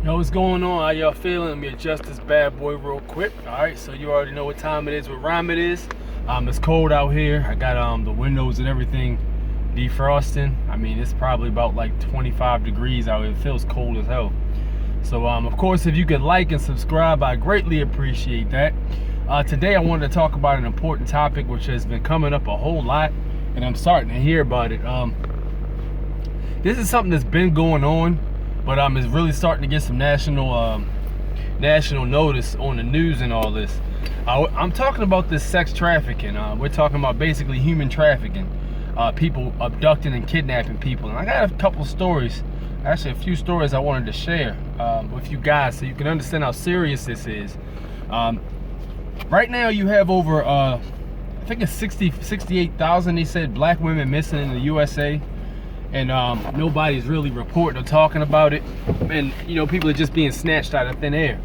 Yo, what's going on? How y'all feeling? Let me adjust this bad boy real quick. Alright, so you already know what time it is, what rhyme it is. It's cold out here. I got the windows and everything defrosting. I mean, it's probably about like 25 degrees out here. It feels cold as hell. So of course, if you could like and subscribe, I greatly appreciate that. Today I wanted to talk about an important topic which has been coming up a whole lot, and I'm starting to hear about it. This is something that's been going on, but it's really starting to get some national notice on the news and all this. I'm talking about this sex trafficking. We're talking about basically human trafficking, people abducting and kidnapping people. And I got a couple stories, actually a few stories I wanted to share with you guys so you can understand how serious this is. Right now you have over, I think it's 68,000, they said, black women missing in the USA. And nobody's really reporting or talking about it, and you know, people are just being snatched out of thin air.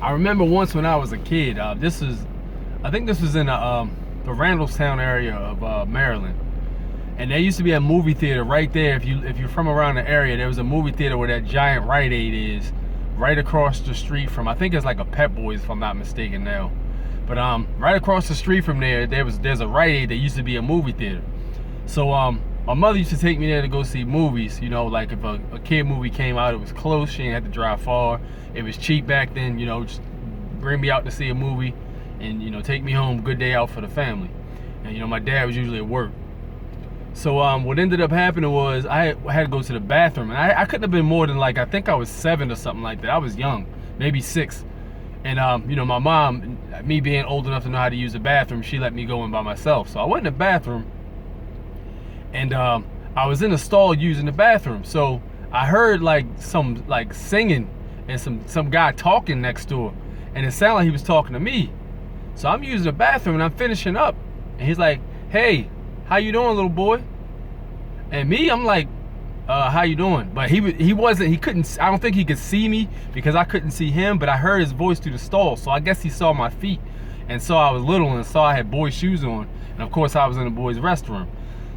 I remember once when I was a kid, I think this was in the Randallstown area of Maryland, and there used to be a movie theater right there. If you're from around the area, there was a movie theater where that giant Rite Aid is, right across the street from, I think it's like a Pep Boys if I'm not mistaken now, but right across the street from there's a Rite Aid that used to be a movie theater. So my mother used to take me there to go see movies. You know, like if a kid movie came out, it was close, she didn't have to drive far. It was cheap back then, you know, just bring me out to see a movie and, you know, take me home, good day out for the family. And, you know, my dad was usually at work. So what ended up happening was I had to go to the bathroom. And I couldn't have been more than like, I think I was 7 or something like that. I was young, maybe 6. And, you know, my mom, me being old enough to know how to use the bathroom, she let me go in by myself. So I went in the bathroom. And I was in the stall using the bathroom, so I heard like some singing and some guy talking next door, and it sounded like he was talking to me. So I'm using the bathroom and I'm finishing up, and he's like, "Hey, how you doing, little boy?" And me, I'm like, "How you doing?" But he couldn't. I don't think he could see me because I couldn't see him, but I heard his voice through the stall. So I guess he saw my feet and saw I was little and saw I had boy shoes on, and of course I was in the boys' restroom.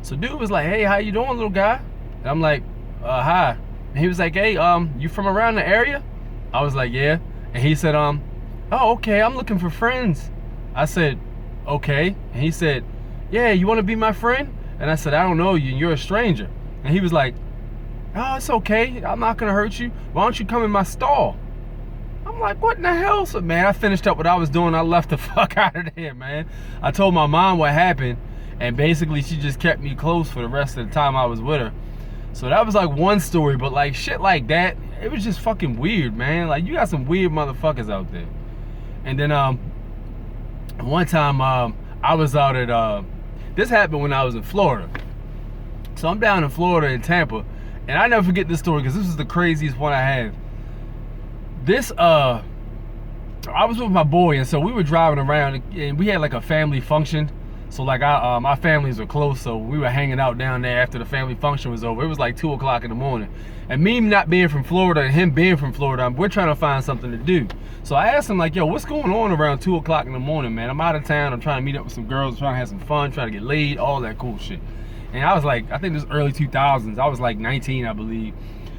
So dude was like, "Hey, how you doing, little guy?" And I'm like, "Hi." And he was like, "Hey, you from around the area?" I was like, "Yeah." And he said, "Oh, okay, I'm looking for friends." I said, "Okay." And he said, "Yeah, you want to be my friend?" And I said, "I don't know you, you're a stranger." And he was like, "Oh, it's okay, I'm not gonna hurt you. Why don't you come in my stall?" I'm like, "What in the hell?" So man, I finished up what I was doing. I left the fuck out of there, man. I told my mom what happened, and basically she just kept me close for the rest of the time I was with her. So that was like one story, but like shit like that, it was just fucking weird, man. Like you got some weird motherfuckers out there. And then one time I was out at this happened when I was in Florida. So I'm down in Florida in Tampa, and I never forget this story because this is the craziest one I have. This I was with my boy, and so we were driving around, and we had like a family function. So like our families were close, so we were hanging out down there after the family function was over. It was like 2 o'clock in the morning. And me not being from Florida and him being from Florida, we're trying to find something to do. So I asked him like, "Yo, what's going on around 2 o'clock in the morning, man? I'm out of town, I'm trying to meet up with some girls, I'm trying to have some fun, trying to get laid, all that cool shit." And I was like, I think this was early 2000s. I was like 19, I believe.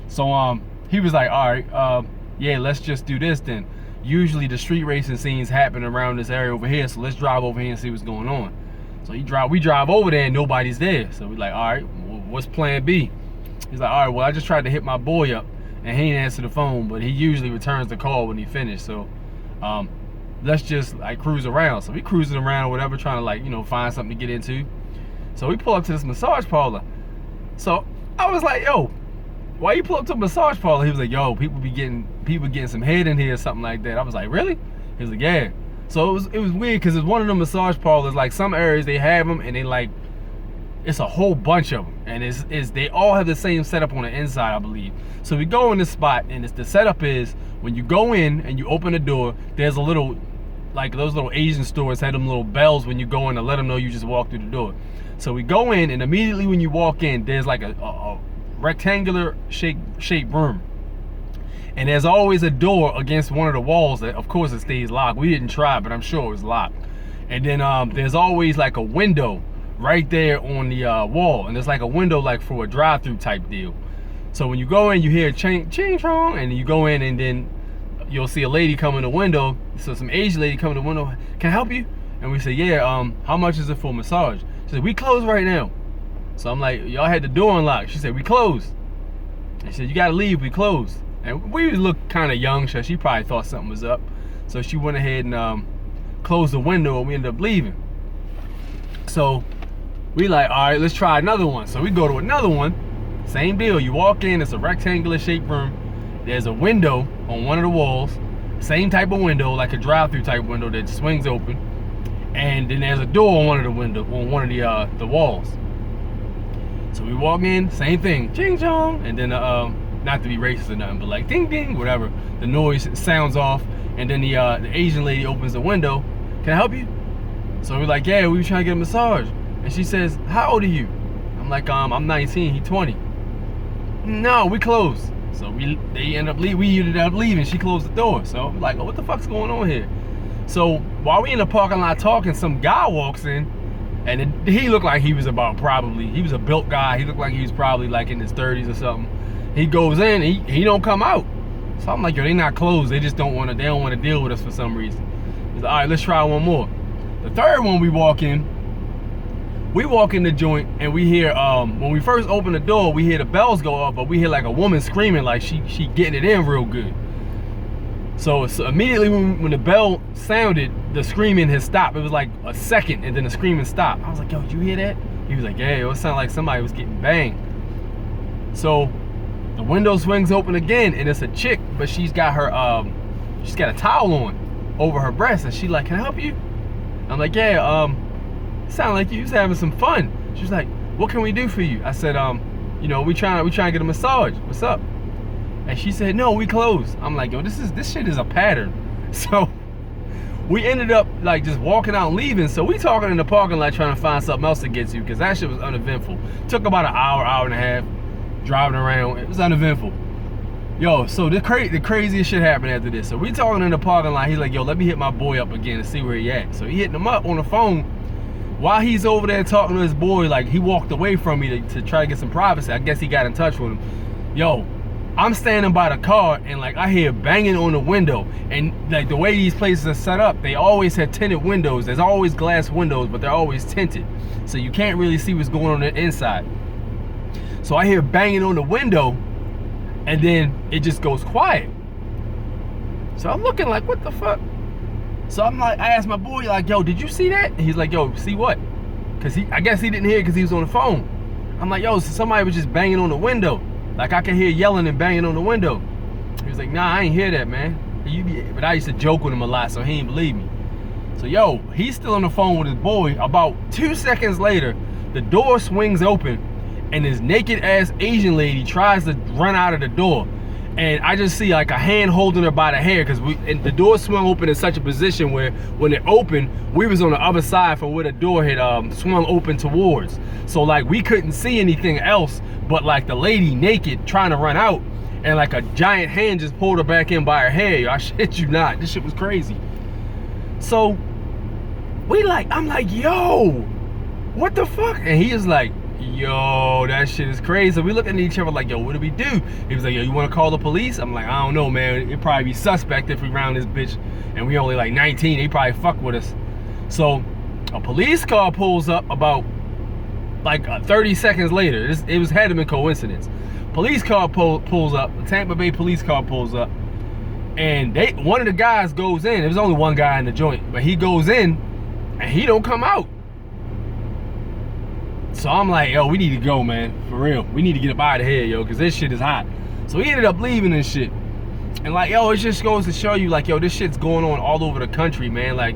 So he was like, "All right, yeah, let's just do this then. Usually the street racing scenes happen around this area over here, so let's drive over here and see what's going on." So we drive over there and nobody's there. So we're like, "All right, well, what's plan B?" He's like, "All right, well, I just tried to hit my boy up and he didn't answer the phone, but he usually returns the call when he finished. So let's just like cruise around." So we cruising around or whatever, trying to like, you know, find something to get into. So we pull up to this massage parlor. So I was like, "Yo, why you pull up to a massage parlor?" He was like, "Yo, people getting some head in here," or something like that. I was like, "Really?" He was like, "Yeah." So it was weird because it's one of the massage parlors. Like some areas they have them, and they like it's a whole bunch of them, and it's they all have the same setup on the inside, I believe. So we go in this spot, and the setup is when you go in and you open the door, there's a little, like those little Asian stores have them little bells when you go in to let them know you just walked through the door. So we go in, and immediately when you walk in, there's like a rectangular shaped room. And there's always a door against one of the walls that, of course, it stays locked. We didn't try, but I'm sure it was locked. And then there's always like a window right there on the wall. And there's like a window like for a drive-through type deal. So when you go in, you hear ching chong, and you go in, and then you'll see a lady come in the window. So some Asian lady come in the window. Can I help you? And we say, yeah. How much is it for a massage? She said, we close right now. So I'm like, y'all had the door unlocked. She said, we closed. And she said, you gotta leave. We closed. And we looked kind of young, so she probably thought something was up. So she went ahead and closed the window, and we ended up leaving. So we like, all right, let's try another one. So we go to another one. Same deal. You walk in, it's a rectangular shaped room. There's a window on one of the walls. Same type of window, like a drive-through type window that swings open. And then there's a door on one of the walls. So we walk in, same thing, ching chong, and then not to be racist or nothing, but like ding ding, whatever. The noise sounds off, and then the Asian lady opens the window. Can I help you? So we're like, yeah, we were trying to get a massage. And she says, how old are you? I'm like, I'm 19, he's 20. No, we closed. So we ended up leaving. She closed the door. So I'm like, oh, what the fuck's going on here? So while we in the parking lot talking, some guy walks in, and he looked like he was he was a built guy. He looked like he was probably like in his 30s or something. He goes in, he don't come out. So I'm like, yo, they not closed. They just don't want to deal with us for some reason. He's like, all right, let's try one more. The third one we walk in the joint, and we hear, when we first open the door, we hear the bells go up, but we hear like a woman screaming, like she getting it in real good. So immediately when the bell sounded, the screaming had stopped. It was like a second, and then the screaming stopped. I was like, yo, did you hear that? He was like, yeah, it sounded like somebody was getting banged. So the window swings open again, and it's a chick, but she's got a towel on over her breast, and she like, can I help you? I'm like, yeah, sound like you was having some fun. She's like, what can we do for you? I said, we trying to get a massage. What's up? And she said, no, we closed. I'm like, yo, this shit is a pattern. So we ended up like just walking out and leaving. So we talking in the parking lot trying to find something else to get to, because that shit was uneventful. Took about an hour and a half driving around. It was uneventful. Yo, so the craziest shit happened after this. So we talking in the parking lot. He's like, yo, let me hit my boy up again and see where he at. So he hitting him up on the phone. While he's over there talking to his boy, like he walked away from me to try to get some privacy. I guess he got in touch with him. Yo, I'm standing by the car, and like I hear banging on the window, and like the way these places are set up, they always have tinted windows. There's always glass windows, but they're always tinted, so you can't really see what's going on inside. So I hear banging on the window, and then it just goes quiet. So I'm looking like, what the fuck? So I'm like, I asked my boy, like, yo, did you see that? And he's like, yo, see what? Because I guess he didn't hear it because he was on the phone. I'm like, yo, so somebody was just banging on the window. Like I can hear yelling and banging on the window. He was like, nah, I ain't hear that, man. But I used to joke with him a lot, so he ain't believe me. So yo, he's still on the phone with his boy. About 2 seconds later, the door swings open, and this naked ass Asian lady tries to run out of the door. And I just see like a hand holding her by the hair, because the door swung open in such a position where when it opened, we was on the other side from where the door had swung open towards. So like we couldn't see anything else but like the lady naked trying to run out, and like a giant hand just pulled her back in by her hair. I shit you not, this shit was crazy. So I'm like, yo, what the fuck? And he is like, yo, that shit is crazy. So we looking at each other like, yo, what do we do? He was like, yo, you want to call the police? I'm like, I don't know, man. It'd probably be suspect if we round this bitch, and we only like 19. They probably fuck with us. So a police car pulls up about like 30 seconds later. It had to be coincidence. Police car pulls up. The Tampa Bay police car pulls up, and one of the guys goes in. There was only one guy in the joint, but he goes in, and he don't come out. So I'm like, yo, we need to go, man, for real. We need to get up out of here, yo, because this shit is hot. So he ended up leaving and shit. And like, yo, it just goes to show you, like, yo, this shit's going on all over the country, man. Like,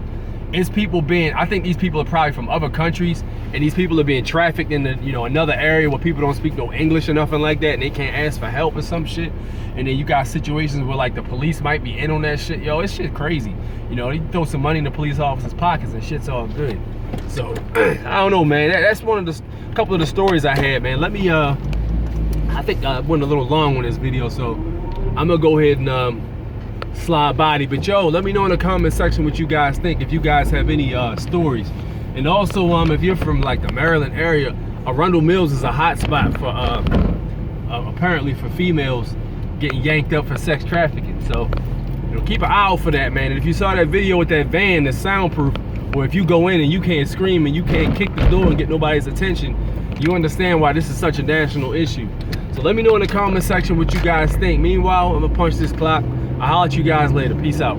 it's people I think these people are probably from other countries, and these people are being trafficked in another area where people don't speak no English or nothing like that, and they can't ask for help or some shit. And then you got situations where like the police might be in on that shit. Yo, it's shit crazy. They throw some money in the police officers' pockets and shit's all good. So I don't know, man. That's one of the couple of the stories I had, man. Let me I think I went a little long on this video, so I'm gonna go ahead and slide body. But yo, let me know in the comment section what you guys think, if you guys have any stories. And also if you're from like the Maryland area, Arundel Mills is a hot spot for apparently for females getting yanked up for sex trafficking. So, you know, keep an eye out for that, man. And if you saw that video with that van that's soundproof, where if you go in and you can't scream and you can't kick the door and get nobody's attention, you understand why this is such a national issue. So let me know in the comment section what you guys think. Meanwhile, I'm gonna punch this clock. I'll holler at you guys later. Peace out.